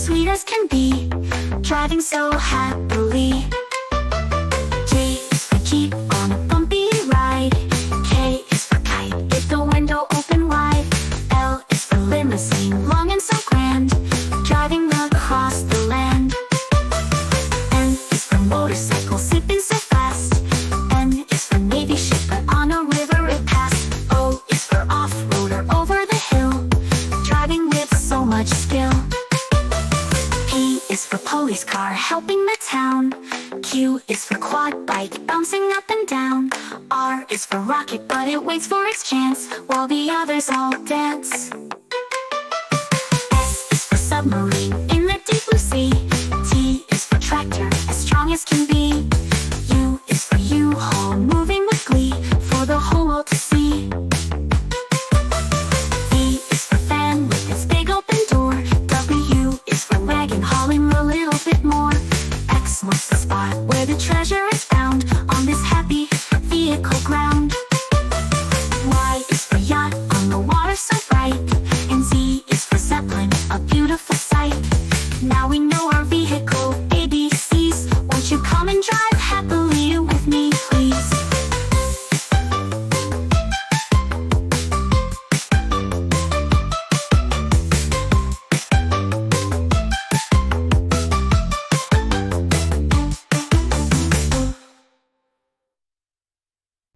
sweet as can be, driving so happily. J is for Jeep on a bumpy ride. K is for kite, get the window open wide. L is for limousine, long and so grand, driving across the land. N is for motorcycle, zipping so fast. N is for navy ship, but on a river it passed. O is for off-roader over the hill, driving with so much skill. P is for police car, helping the town. Q is for quad bike, bouncing up and down. R is for rocket, but it waits for its chance, while the others all dance. S is for submarine, in the deep blue sea. T is for tractor, as strong as can be. U is for U-Haul, moving with glee, for the whole world to see. V is for fan, with its big open door. W is for wagon, hauling a little bit more. X marks the spot where the treasure is found, on this happy vehicle ground. Y is for yacht, on the water so bright. And Z is for zeppelin, a beautiful sight. Now we know